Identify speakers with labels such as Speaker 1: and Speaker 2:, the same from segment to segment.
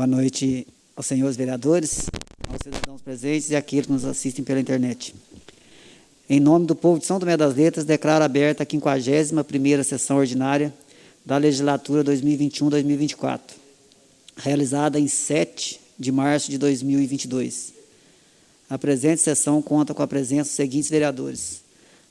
Speaker 1: Boa noite aos senhores vereadores, aos cidadãos presentes e àqueles que nos assistem pela internet. Em nome do povo de São Tomé das Letras, declaro aberta a 51ª sessão ordinária da legislatura 2021-2024, realizada em 7 de março de 2022. A presente sessão conta com a presença dos seguintes vereadores: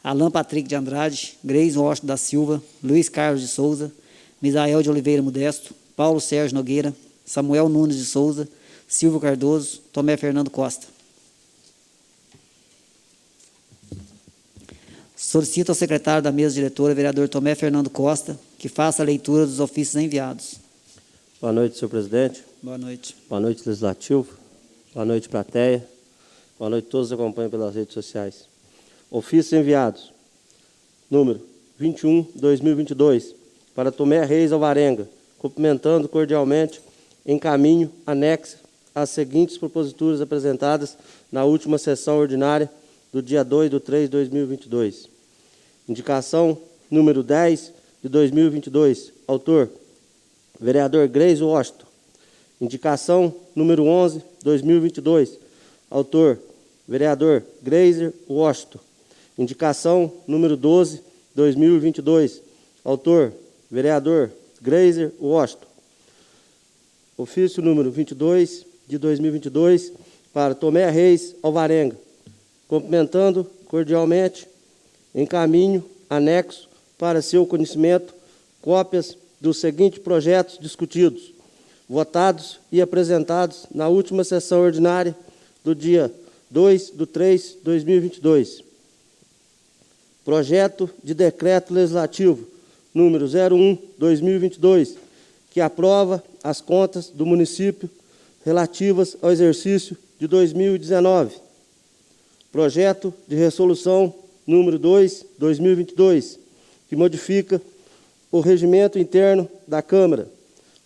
Speaker 1: Alan Patrick de Andrade, Greis Washington da Silva, Luiz Carlos de Souza, Misael de Oliveira Modesto, Paulo Sérgio Nogueira, Samuel Nunes de Souza, Silvio Cardoso, Tomé Fernando Costa. Solicito ao secretário da mesa diretora, vereador Tomé Fernando Costa, que faça a leitura dos ofícios enviados.
Speaker 2: Boa noite, senhor presidente.
Speaker 1: Boa noite.
Speaker 2: Boa noite, legislativo. Boa noite, plateia. Boa noite a todos que acompanham pelas redes sociais. Ofícios enviados. Número 21/2022, para Tomé Reis Alvarenga, cumprimentando cordialmente, encaminho anexo às seguintes proposituras apresentadas na última sessão ordinária do dia 2/3/2022. Indicação número 10 de 2022, autor, vereador Greis Washington. Indicação número 11 de 2022, autor, vereador Greiser Washington. Indicação número 12 de 2022, autor, vereador Greiser Washington. Ofício número 22 de 2022, para Tomé Reis Alvarenga, cumprimentando cordialmente, encaminho anexo para seu conhecimento cópias dos seguintes projetos discutidos, votados e apresentados na última sessão ordinária do dia 2/3/2022. Projeto de decreto legislativo número 01/2022, que aprova as contas do município relativas ao exercício de 2019. Projeto de resolução número 2/2022, que modifica o regimento interno da Câmara,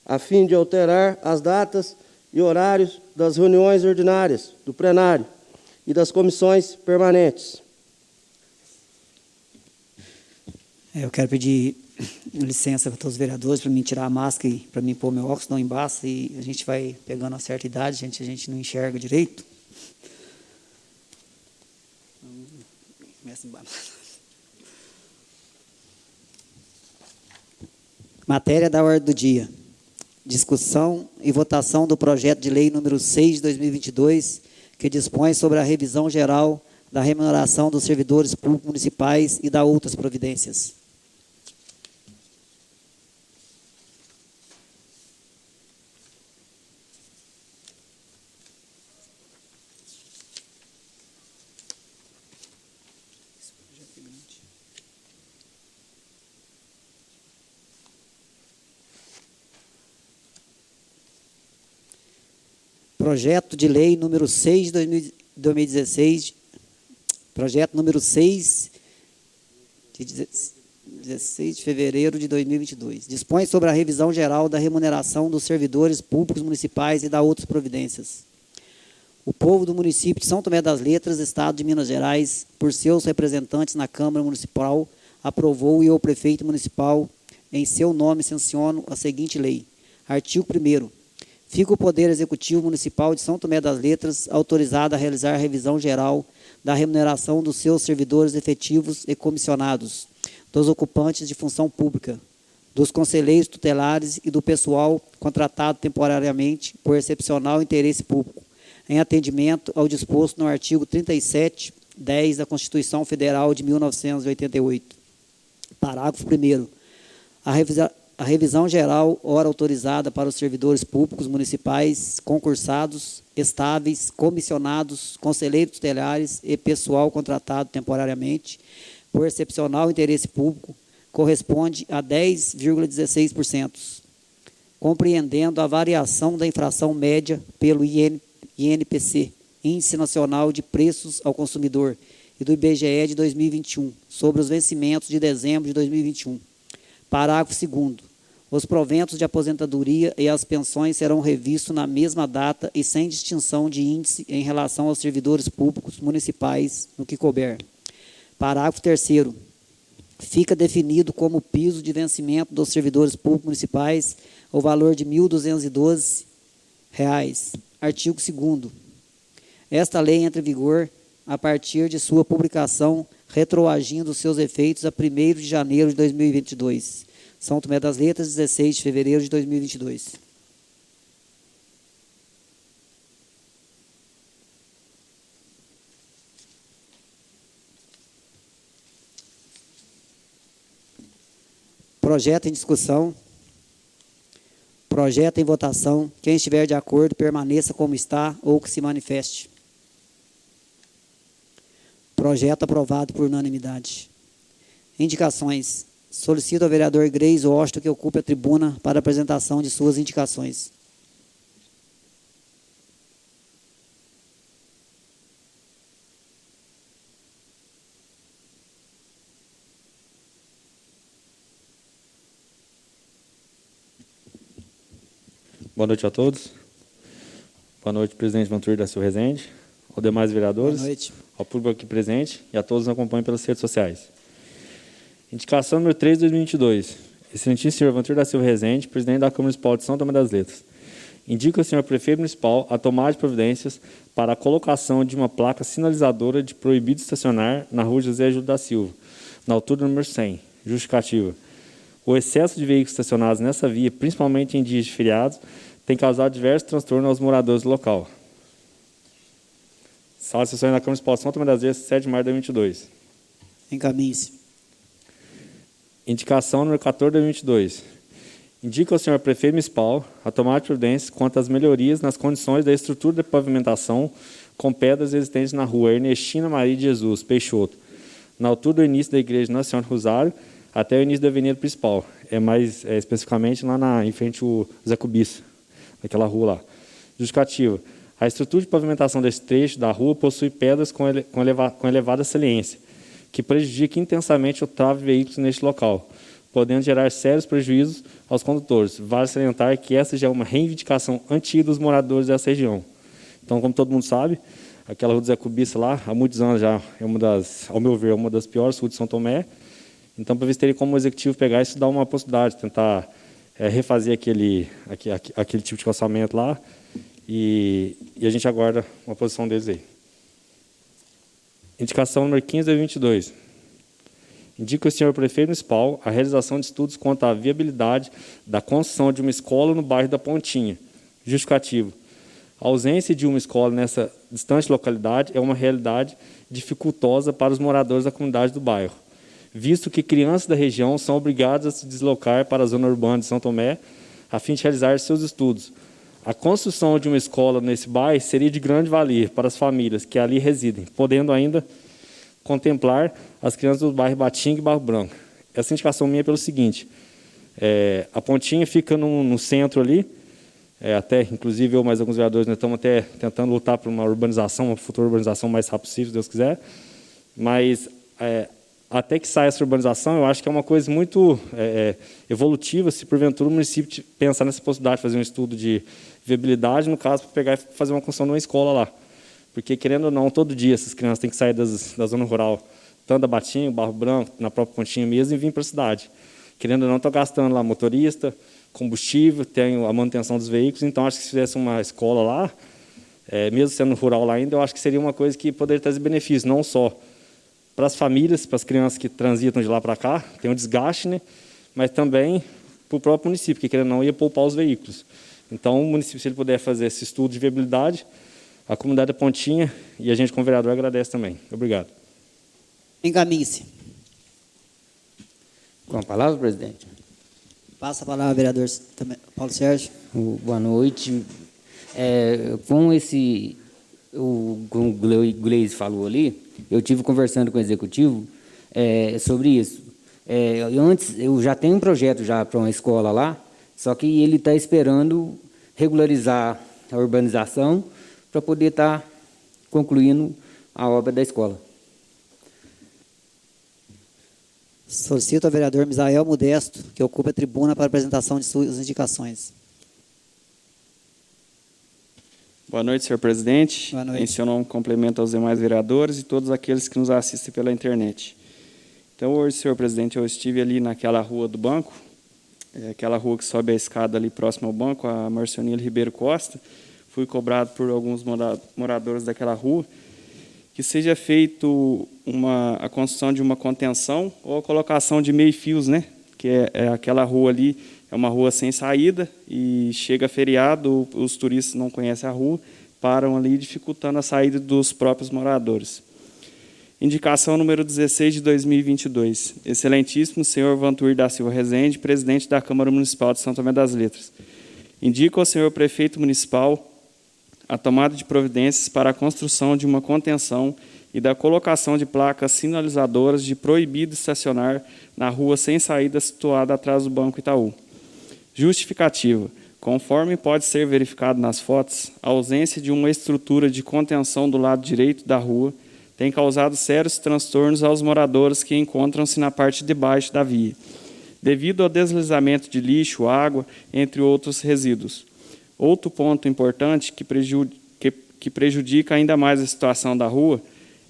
Speaker 2: a fim de alterar as datas e horários das reuniões ordinárias do plenário e das comissões permanentes.
Speaker 1: Eu quero pedir licença para todos os vereadores para mim tirar a máscara e para mim pôr meu óculos, não embaça, e a gente vai pegando uma certa idade, a gente não enxerga direito. Começa embaixo. Matéria da ordem do dia. Discussão e votação do projeto de lei número 6 de 2022, que dispõe sobre a revisão geral da remuneração dos servidores públicos municipais e da outras providências. Projeto de lei número 6 de 2016, projeto número 6 de 16 de fevereiro de 2022. Dispõe sobre a revisão geral da remuneração dos servidores públicos municipais e da outras providências. O povo do município de São Tomé das Letras, Estado de Minas Gerais, por seus representantes na Câmara Municipal, aprovou e o prefeito municipal, em seu nome, sanciono a seguinte lei. Artigo 1º. Fica o Poder Executivo Municipal de São Tomé das Letras autorizado a realizar a revisão geral da remuneração dos seus servidores efetivos e comissionados, dos ocupantes de função pública, dos conselheiros tutelares e do pessoal contratado temporariamente por excepcional interesse público, em atendimento ao disposto no artigo 37(10) da Constituição Federal de 1988. Parágrafo 1º. A revisão geral, ora autorizada para os servidores públicos municipais, concursados, estáveis, comissionados, conselheiros tutelares e pessoal contratado temporariamente, por excepcional interesse público, corresponde a 10,16%, compreendendo a variação da inflação média pelo INPC, Índice Nacional de Preços ao Consumidor, e do IBGE de 2021, sobre os vencimentos de dezembro de 2021. Parágrafo 2º. Os proventos de aposentadoria e as pensões serão revistos na mesma data e sem distinção de índice em relação aos servidores públicos municipais, no que couber. Parágrafo 3º. Fica definido como piso de vencimento dos servidores públicos municipais o valor de R$ 1.212 Artigo 2º. Esta lei entra em vigor a partir de sua publicação, retroagindo seus efeitos a 1º de janeiro de 2022. São Tomé das Letras, 16 de fevereiro de 2022. Projeto em discussão. Projeto em votação. Quem estiver de acordo, permaneça como está ou que se manifeste. Projeto aprovado por unanimidade. Indicações. Solicito ao vereador Gleis Washington que ocupe a tribuna para apresentação de suas indicações.
Speaker 3: Boa noite a todos. Boa noite, presidente Vantur da Silva Rezende, aos demais vereadores,
Speaker 1: Boa noite.
Speaker 3: ao público aqui presente e a todos que nos acompanham pelas redes sociais. Indicação número 3 de 2022. Excelentíssimo senhor Vantur da Silva Rezende, presidente da Câmara Municipal de São Tomé das Letras. Indica ao senhor prefeito municipal a tomada de providências para a colocação de uma placa sinalizadora de proibido estacionar na rua José Júlio da Silva, na altura do número 100. Justificativa. O excesso de veículos estacionados nessa via, principalmente em dias de feriados, tem causado diversos transtornos aos moradores do local. Sala de sessões da Câmara Municipal de São Tomé das Letras, 7 de março de 2022.
Speaker 1: Encaminhe-se.
Speaker 3: Indicação número 14 de 2022. Indica ao senhor prefeito municipal a tomada de providências quanto às melhorias nas condições da estrutura de pavimentação com pedras existentes na rua Ernestina Maria de Jesus, Peixoto, na altura do início da Igreja Nossa Senhora do Rosário, até o início da avenida principal. Mais especificamente lá em frente ao Zé Cubiça, naquela rua lá. Justificativa. A estrutura de pavimentação desse trecho da rua possui pedras com elevada saliência, que prejudica intensamente o tráfego de veículos neste local, podendo gerar sérios prejuízos aos condutores. Vale salientar que essa já é uma reivindicação antiga dos moradores dessa região. Então, como todo mundo sabe, aquela rua do Zé Cubiça lá, há muitos anos já, ao meu ver, uma das piores ruas de São Tomé. Então, para ver se teria como o executivo pegar isso, dá uma possibilidade de tentar refazer aquele tipo de calçamento lá, e a gente aguarda uma posição deles aí. Indicação número 15 de 22. Indica o senhor prefeito municipal a realização de estudos quanto à viabilidade da construção de uma escola no bairro da Pontinha. Justificativo. A ausência de uma escola nessa distante localidade é uma realidade dificultosa para os moradores da comunidade do bairro, visto que crianças da região são obrigadas a se deslocar para a zona urbana de São Tomé a fim de realizar seus estudos. A construção de uma escola nesse bairro seria de grande valia para as famílias que ali residem, podendo ainda contemplar as crianças do bairro Batinga e Barro Branco. Essa indicação minha é pelo seguinte: a Pontinha fica no centro ali, até, inclusive, eu e mais alguns vereadores, nós estamos até tentando lutar por uma urbanização, uma futura urbanização mais rápido possível, se Deus quiser, mas até que saia essa urbanização, eu acho que é uma coisa muito evolutiva se, porventura, o município pensar nessa possibilidade de fazer um estudo de viabilidade, no caso, para pegar e fazer uma construção de uma escola lá. Porque, querendo ou não, todo dia essas crianças têm que sair da zona rural, tanto da Batinha, Barro Branco, na própria Pontinha mesmo, e vir para a cidade. Querendo ou não, estão gastando lá motorista, combustível, tem a manutenção dos veículos, então acho que se fizesse uma escola lá, mesmo sendo rural lá ainda, eu acho que seria uma coisa que poderia trazer benefícios, não só para as famílias, para as crianças que transitam de lá para cá, tem um desgaste, né? Mas também para o próprio município, que querendo ou não ia poupar os veículos. Então, o município, se ele puder fazer esse estudo de viabilidade, a comunidade da Pontinha e a gente, como vereador, agradece também. Obrigado.
Speaker 1: Encaminhe-se.
Speaker 4: Com a palavra, presidente.
Speaker 1: Passa a palavra, vereador Paulo Sérgio.
Speaker 4: Boa noite. Com o Gleis falou ali, eu tive conversando com o executivo sobre isso. Eu já tenho um projeto já para uma escola lá, só que ele está esperando regularizar a urbanização para poder estar concluindo a obra da escola.
Speaker 1: Solicito ao vereador Misael Modesto que ocupe a tribuna para apresentação de suas indicações.
Speaker 5: Boa noite, senhor presidente.
Speaker 1: Boa noite.
Speaker 5: Em seu nome, cumprimento aos demais vereadores e todos aqueles que nos assistem pela internet. Então, hoje, senhor presidente, eu estive ali naquela rua do banco aquela rua que sobe a escada ali próximo ao banco, a Marcionílio Ribeiro Costa. Fui cobrado por alguns moradores daquela rua que seja feito a construção de uma contenção ou a colocação de meio-fios, né? Que é aquela rua ali, é uma rua sem saída e chega feriado, os turistas não conhecem a rua, param ali dificultando a saída dos próprios moradores. Indicação número 16 de 2022. Excelentíssimo senhor Vantuir da Silva Rezende, presidente da Câmara Municipal de São Tomé das Letras. Indico ao senhor prefeito municipal a tomada de providências para a construção de uma contenção e da colocação de placas sinalizadoras de proibido estacionar na rua sem saída situada atrás do Banco Itaú. Justificativa. Conforme pode ser verificado nas fotos, a ausência de uma estrutura de contenção do lado direito da rua tem causado sérios transtornos aos moradores que encontram-se na parte de baixo da via, devido ao deslizamento de lixo, água, entre outros resíduos. Outro ponto importante que prejudica ainda mais a situação da rua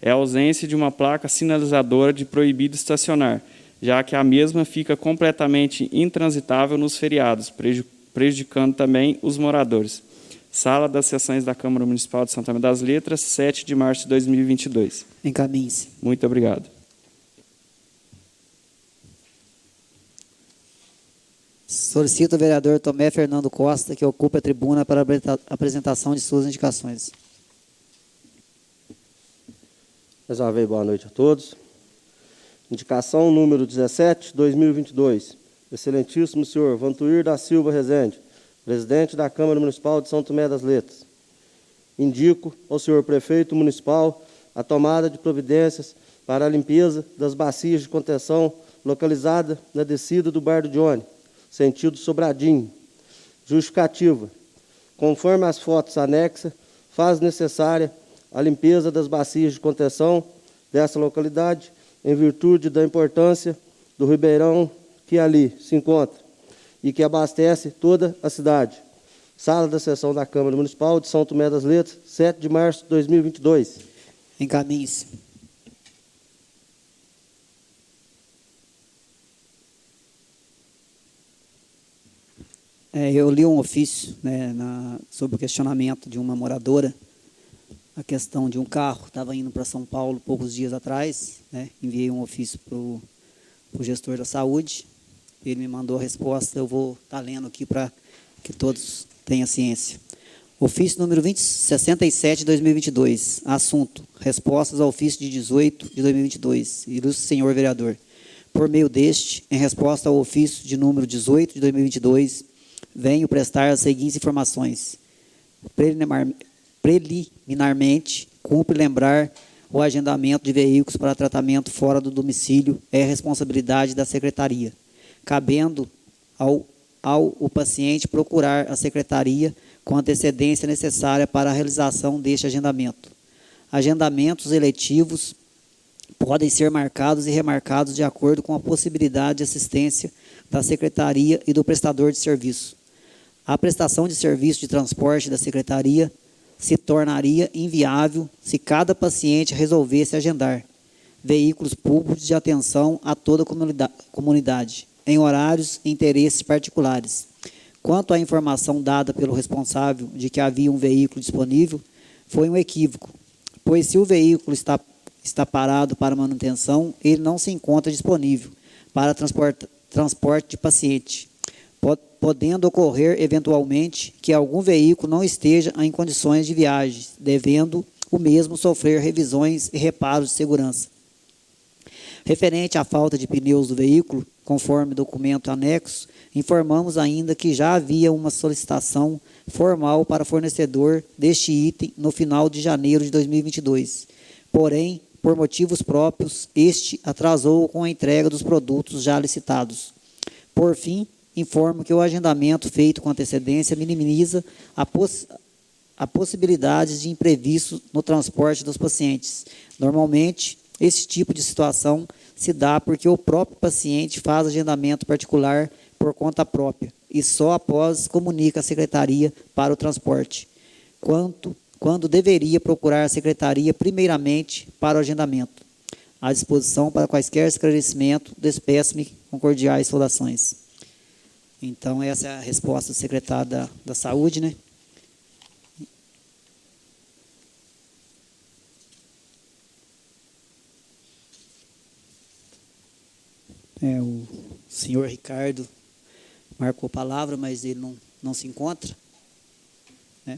Speaker 5: é a ausência de uma placa sinalizadora de proibido estacionar, já que a mesma fica completamente intransitável nos feriados, prejudicando também os moradores. Sala das Sessões da Câmara Municipal de São Tomé das Letras, 7 de março de 2022.
Speaker 1: Encaminhe-se.
Speaker 5: Muito obrigado.
Speaker 1: Solicito o vereador Tomé Fernando Costa que ocupe a tribuna para a apresentação de suas indicações.
Speaker 2: Mais uma vez, boa noite a todos. Indicação número 17, 2022. Excelentíssimo senhor Vantuir da Silva Rezende, presidente da Câmara Municipal de São Tomé das Letras. Indico ao senhor prefeito municipal a tomada de providências para a limpeza das bacias de contenção localizada na descida do Bar do Johnny, sentido Sobradinho. Justificativa. Conforme as fotos anexas, faz necessária a limpeza das bacias de contenção dessa localidade, em virtude da importância do ribeirão que ali se encontra e que abastece toda a cidade. Sala da Sessão da Câmara Municipal de São Tomé das Letras, 7 de março de 2022.
Speaker 1: Encaminhe-se. Eu li um ofício, né, sobre o questionamento de uma moradora, a questão de um carro, estava indo para São Paulo poucos dias atrás, né, enviei um ofício para o gestor da saúde, ele me mandou a resposta, eu vou estar lendo aqui para que todos tenham ciência. Ofício número 2067 de 2022, assunto, respostas ao ofício de 18 de 2022, ilustre senhor vereador. Por meio deste, em resposta ao ofício de número 18 de 2022, venho prestar as seguintes informações. Preliminarmente, cumpre lembrar o agendamento de veículos para tratamento fora do domicílio é responsabilidade da Secretaria, cabendo ao paciente procurar a Secretaria com antecedência necessária para a realização deste agendamento. Agendamentos eletivos podem ser marcados e remarcados de acordo com a possibilidade de assistência da Secretaria e do prestador de serviço. A prestação de serviço de transporte da Secretaria se tornaria inviável se cada paciente resolvesse agendar veículos públicos de atenção a toda a comunidade, em horários e interesses particulares. Quanto à informação dada pelo responsável de que havia um veículo disponível, foi um equívoco, pois se o veículo está parado para manutenção, ele não se encontra disponível para transporte de paciente, podendo ocorrer, eventualmente, que algum veículo não esteja em condições de viagem, devendo o mesmo sofrer revisões e reparos de segurança. Referente à falta de pneus do veículo, conforme documento anexo, informamos ainda que já havia uma solicitação formal para fornecedor deste item no final de janeiro de 2022. Porém, por motivos próprios, este atrasou com a entrega dos produtos já licitados. Por fim, informo que o agendamento feito com antecedência minimiza a possibilidade de imprevistos no transporte dos pacientes. Normalmente, esse tipo de situação se dá porque o próprio paciente faz agendamento particular por conta própria e só após comunica a Secretaria para o transporte, quando deveria procurar a Secretaria primeiramente para o agendamento. À disposição para quaisquer esclarecimento, despeço-me com cordiais saudações. Então, essa é a resposta do secretário da Saúde, né? O senhor Ricardo marcou palavra, mas ele não se encontra. Né?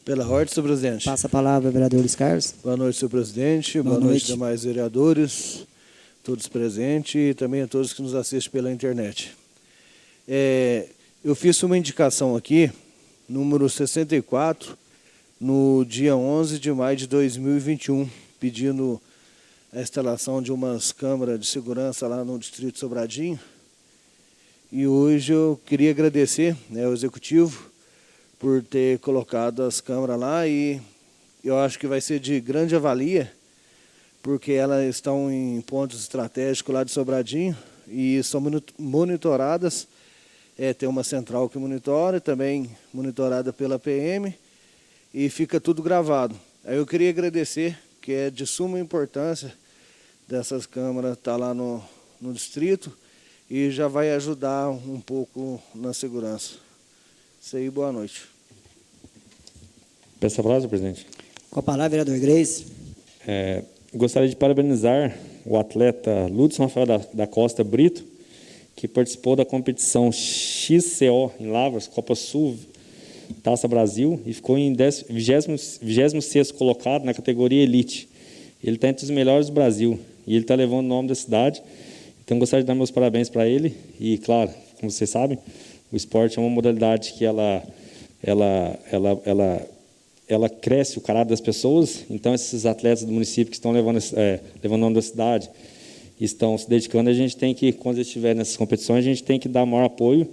Speaker 6: Pela ordem, senhor presidente.
Speaker 1: Passa a palavra, vereador Luiz Carlos.
Speaker 6: Boa noite, senhor presidente. Boa noite, demais vereadores, todos presentes e também a todos que nos assistem pela internet. Eu fiz uma indicação aqui, número 64, no dia 11 de maio de 2021, pedindo a instalação de umas câmaras de segurança lá no Distrito Sobradinho. E hoje eu queria agradecer, né, ao Executivo por ter colocado as câmaras lá, e eu acho que vai ser de grande avalia, porque elas estão em pontos estratégicos lá de Sobradinho e são monitoradas. Tem uma central que monitora, também monitorada pela PM, e fica tudo gravado. Aí eu queria agradecer, que é de suma importância dessas câmaras estar lá no distrito, e já vai ajudar um pouco na segurança. Isso aí, boa noite.
Speaker 3: Peço a palavra, senhor presidente.
Speaker 1: Com a palavra, vereador Grace.
Speaker 3: Gostaria de parabenizar o atleta Lúcio Rafael da Costa Brito, que participou da competição XCO em Lavras, Copa Sul, Taça Brasil, e ficou em 26º colocado na categoria Elite. Ele está entre os melhores do Brasil, e ele está levando o nome da cidade. Então, gostaria de dar meus parabéns para ele. E, claro, como vocês sabem, o esporte é uma modalidade que ela cresce o caráter das pessoas. Então, esses atletas do município que estão levando o nome da cidade, estão se dedicando, a gente tem que, quando eles estiverem nessas competições, a gente tem que dar maior apoio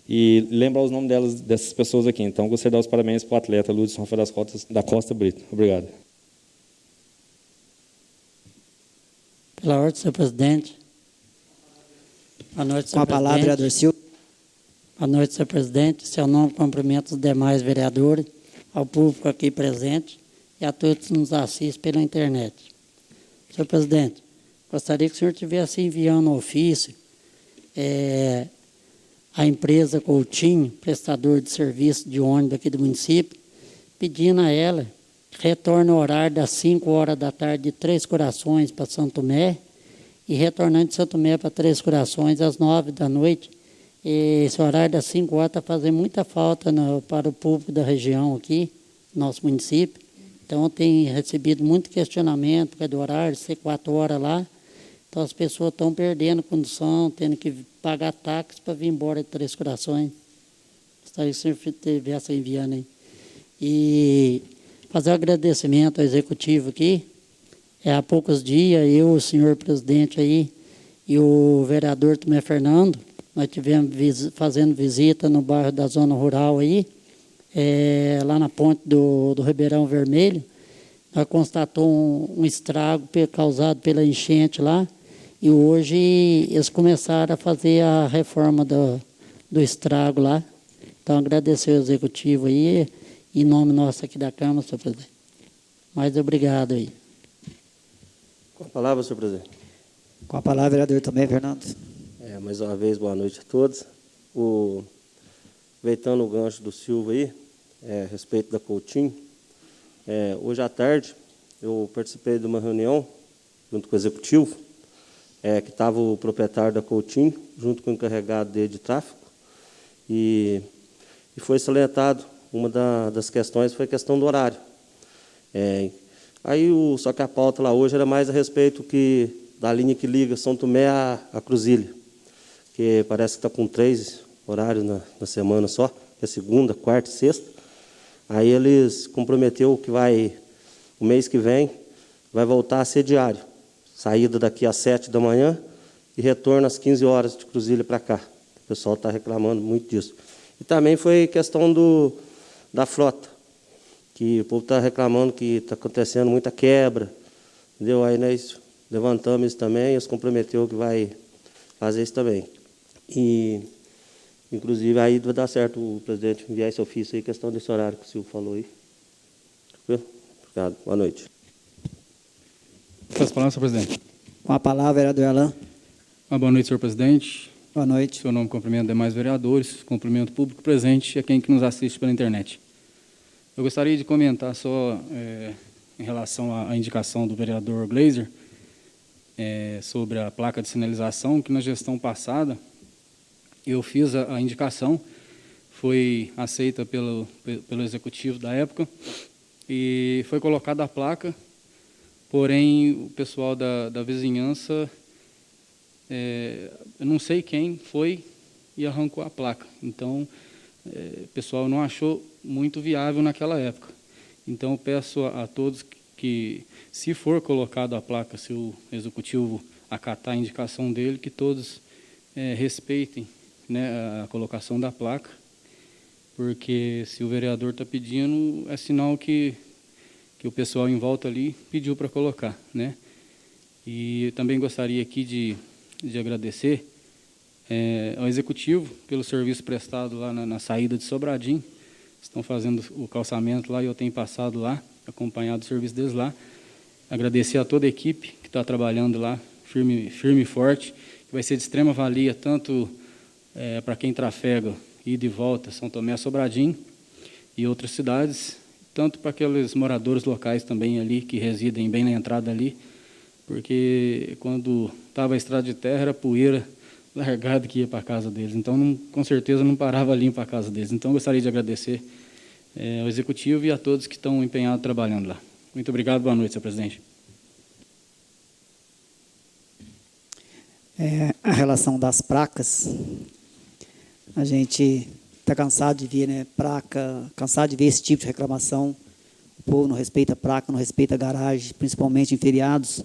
Speaker 3: e lembrar os nomes dessas pessoas aqui. Então, gostaria de dar os parabéns para o atleta Lúcio Rafael da Costa Brito. Obrigado.
Speaker 7: Pela ordem, senhor presidente. Boa noite, senhor
Speaker 1: Com a palavra, vereador Silva.
Speaker 7: Boa noite, senhor presidente. Em seu nome, cumprimento os demais vereadores, ao público aqui presente e a todos que nos assistem pela internet. Senhor presidente, gostaria que o senhor estivesse enviando um ofício à empresa Coutinho, prestador de serviço de ônibus aqui do município, pedindo a ela que retorne o horário das 5 horas da tarde de Três Corações para São Tomé e retornando de São Tomé para Três Corações às 9 da noite. Esse horário das 5 horas está fazendo muita falta para o público da região aqui, nosso município. Então, tem recebido muito questionamento por causa do horário, ser 4 horas lá. Então, as pessoas estão perdendo condução, tendo que pagar táxi para vir embora de Três Corações. Gostaria que o senhor estivesse enviando aí. E fazer um agradecimento ao executivo aqui. Há poucos dias, eu, o senhor presidente aí, e o vereador Tomé Fernando, nós tivemos fazendo visita no bairro da Zona Rural aí, lá na ponte do Ribeirão Vermelho. Nós constatamos um estrago causado pela enchente lá, e hoje eles começaram a fazer a reforma do estrago lá. Então, agradecer ao executivo aí, em nome nosso aqui da Câmara, senhor presidente. Mais obrigado aí.
Speaker 2: Com a palavra, senhor presidente.
Speaker 1: Com a palavra, vereador também, Fernando.
Speaker 2: Mais uma vez, boa noite a todos. Aproveitando o gancho do Silva aí, a respeito da Coutinho, hoje à tarde eu participei de uma reunião junto com o executivo, que estava o proprietário da Coutinho, junto com o encarregado dele de tráfego, e foi salientado, uma das questões foi a questão do horário. Só que a pauta lá hoje era mais a respeito da linha que liga São Tomé a Cruzília, que parece que está com 3 horários na semana só, que é segunda, quarta e sexta. Aí eles comprometeu que o mês que vem, vai voltar a ser diário. Saída daqui às 7 da manhã e retorno às 15 horas de Cruzília para cá. O pessoal está reclamando muito disso. E também foi questão da frota, que o povo está reclamando que está acontecendo muita quebra, entendeu? Aí nós levantamos isso também, eles comprometeu que vai fazer isso também. E, inclusive, aí vai dar certo o presidente enviar esse ofício aí, questão desse horário que o Silvio falou aí. Tranquilo? Obrigado. Boa noite.
Speaker 8: Peço a palavra, senhor presidente.
Speaker 1: Com a palavra, vereador Alain.
Speaker 8: Boa noite, senhor presidente.
Speaker 1: Boa noite.
Speaker 8: Seu nome, cumprimento demais vereadores, cumprimento público presente e a quem que nos assiste pela internet. Eu gostaria de comentar só em relação à indicação do vereador Glazer sobre a placa de sinalização, que na gestão passada eu fiz a indicação, foi aceita pelo executivo da época e foi colocada a placa, porém o pessoal da vizinhança, eu não sei quem foi e arrancou a placa. Então, o pessoal não achou muito viável naquela época. Então, eu peço a todos que, se for colocado a placa, se o executivo acatar a indicação dele, que todos respeitem, né, a colocação da placa, porque se o vereador está pedindo, é sinal que o pessoal em volta ali pediu para colocar, né? E eu também gostaria aqui de agradecer ao executivo pelo serviço prestado lá na saída de Sobradinho. Estão fazendo o calçamento lá e eu tenho passado lá, acompanhado o serviço deles lá. Agradecer a toda a equipe que está trabalhando lá, firme e forte, que vai ser de extrema valia, tanto para quem trafega ida e volta, São Tomé, Sobradinho e outras cidades, tanto para aqueles moradores locais também ali, que residem bem na entrada ali, porque quando estava a estrada de terra, era poeira largada que ia para a casa deles. Então, com certeza, não parava limpo para a casa deles. Então, eu gostaria de agradecer ao Executivo e a todos que estão empenhados trabalhando lá. Muito obrigado, boa noite, senhor presidente.
Speaker 1: A relação das placas, a gente está cansado de ver, né, placa, cansado de ver esse tipo de reclamação. O povo não respeita a placa, não respeita a garagem, principalmente em feriados.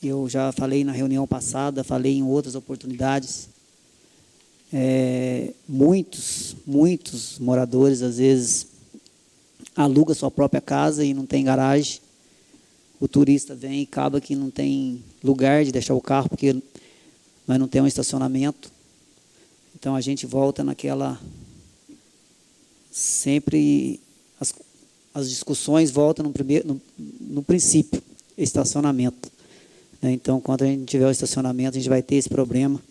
Speaker 1: Eu já falei na reunião passada, falei em outras oportunidades. Muitos moradores, às vezes, alugam sua própria casa e não tem garagem. O turista vem e acaba que não tem lugar de deixar o carro, porque nós não temos um estacionamento. Então, a gente volta naquela... Sempre as discussões voltam no princípio, estacionamento. Então, quando a gente tiver o estacionamento, a gente vai ter esse problema.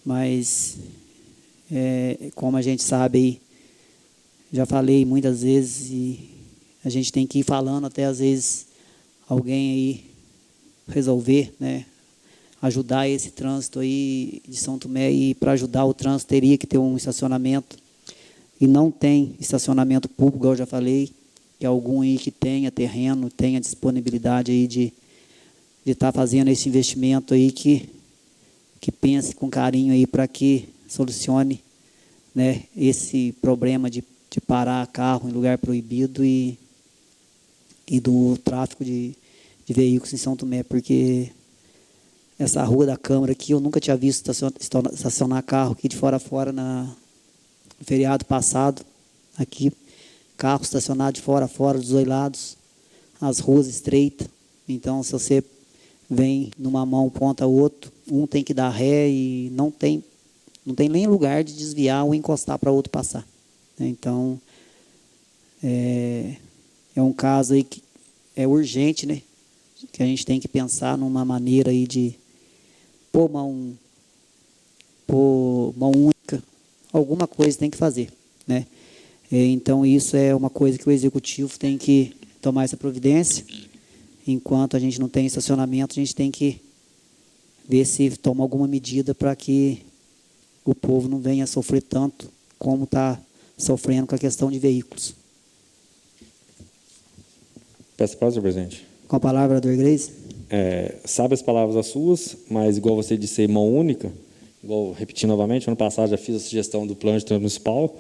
Speaker 1: Mas, como a gente sabe, aí, já falei muitas vezes, e a gente tem que ir falando até, às vezes, alguém aí resolver, né, ajudar esse trânsito aí de São Tomé. E para ajudar o trânsito, teria que ter um estacionamento. E não tem estacionamento público, igual eu já falei, que algum aí que tenha terreno, tenha disponibilidade aí de estar fazendo esse investimento aí, que pense com carinho aí para que solucione, né, esse problema de parar carro em lugar proibido e do tráfego de veículos em São Tomé, porque essa rua da Câmara aqui, eu nunca tinha visto estacionar carro aqui de fora a fora no feriado passado, aqui, carro estacionado de fora a fora, dos dois lados, as ruas estreitas. Então, se você vem numa mão, ponta outro, um tem que dar ré e não tem nem lugar de desviar ou encostar para o outro passar. Então, é um caso aí que é urgente, né? Que a gente tem que pensar numa maneira aí de pôr mão única, alguma coisa tem que fazer, né? Então, isso é uma coisa que o Executivo tem que tomar essa providência. Enquanto a gente não tem estacionamento, a gente tem que ver se toma alguma medida para que o povo não venha a sofrer tanto como está sofrendo com a questão de veículos.
Speaker 3: Peço a palavra, senhor presidente.
Speaker 1: Com a palavra, vereador Grace.
Speaker 3: Sabe as palavras as suas, mas igual você disse, mão única, igual repetindo novamente, ano passado já fiz a sugestão do plano de trânsito municipal.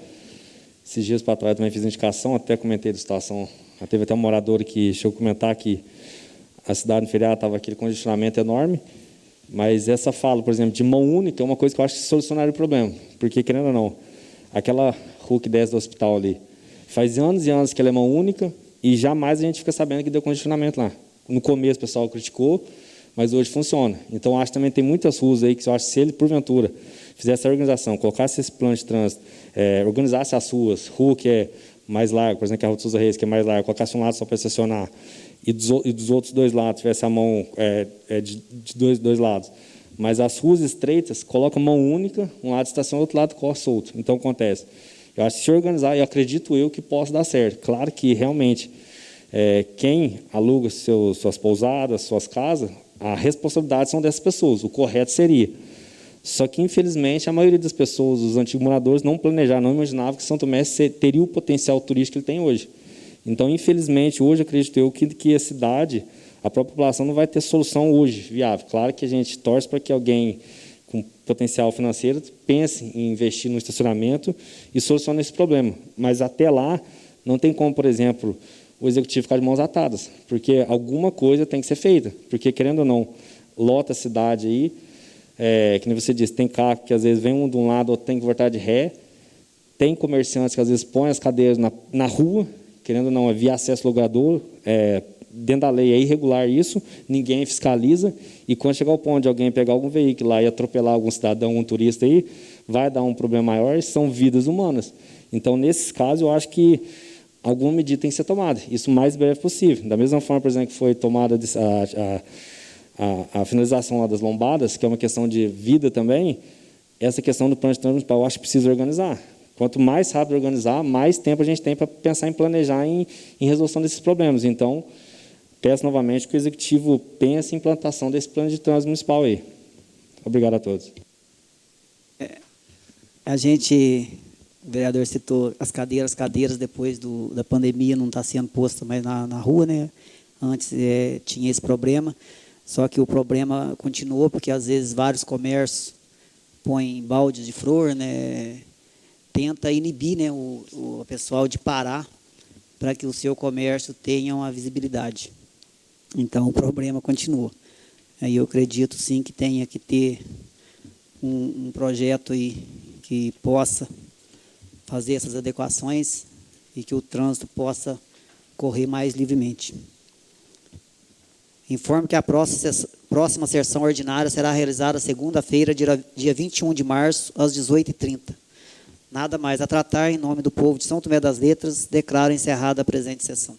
Speaker 3: Esses dias para trás também fiz a indicação, até comentei da situação. Já teve até um morador que chegou a comentar que a cidade no feriado estava aquele congestionamento enorme, mas essa fala, por exemplo, de mão única é uma coisa que eu acho que solucionaria o problema, porque, querendo ou não, aquela rua que desce do hospital ali, faz anos e anos que ela é mão única e jamais a gente fica sabendo que deu congestionamento lá. No começo o pessoal criticou, mas hoje funciona. Então, acho que também tem muitas ruas aí que eu acho que se ele, porventura, fizesse a organização, colocasse esse plano de trânsito, organizasse as ruas, rua que é mais larga, por exemplo, que é a Rua de Souza Reis, que é mais larga, colocasse um lado só para estacionar, e dos outros dois lados tivesse a mão de dois lados, Mas as ruas estreitas colocam mão única, um lado estaciona, outro lado corre solto. Então, acontece. Eu acho que se organizar, eu acredito que possa dar certo. Claro que, realmente, quem aluga suas pousadas, suas casas, a responsabilidade são dessas pessoas. O correto seria. Só que, infelizmente, a maioria das pessoas, os antigos moradores, não planejaram, não imaginavam que São Tomé teria o potencial turístico que ele tem hoje. Então, infelizmente, hoje, acredito eu que a cidade, a própria população não vai ter solução hoje viável. Claro que a gente torce para que alguém com potencial financeiro pense em investir no estacionamento e solucione esse problema. Mas, até lá, não tem como, por exemplo, o executivo ficar de mãos atadas, porque alguma coisa tem que ser feita. Porque, querendo ou não, lota a cidade aí, que nem você disse, tem carro que às vezes vem um de um lado, outro tem que voltar de ré, tem comerciantes que às vezes põem as cadeiras na rua, querendo ou não, via acesso logrador, dentro da lei é irregular isso, ninguém fiscaliza, e quando chegar ao ponto de alguém pegar algum veículo lá e atropelar algum cidadão, algum turista aí, vai dar um problema maior, são vidas humanas. Então, nesses casos, eu acho que alguma medida tem que ser tomada, isso o mais breve possível. Da mesma forma, por exemplo, que foi tomada a finalização lá das lombadas, que é uma questão de vida também, essa questão do plano de trânsito municipal, eu acho que precisa organizar. Quanto mais rápido organizar, mais tempo a gente tem para pensar em planejar em resolução desses problemas. Então, peço novamente que o Executivo pense em implantação desse plano de trânsito municipal aí. Obrigado a todos.
Speaker 1: O vereador citou as cadeiras depois da pandemia não está sendo posta mais na rua, né? Antes tinha esse problema. Só que o problema continuou, porque às vezes vários comércios põem baldes de flor, né? Tenta inibir, né, o pessoal de parar para que o seu comércio tenha uma visibilidade. Então, o problema continua. Aí eu acredito, sim, que tenha que ter um projeto aí que possa fazer essas adequações e que o trânsito possa correr mais livremente. Informo que a próxima sessão ordinária será realizada segunda-feira, dia 21 de março, às 18h30. Nada mais a tratar. Em nome do povo de São Tomé das Letras, declaro encerrada a presente sessão.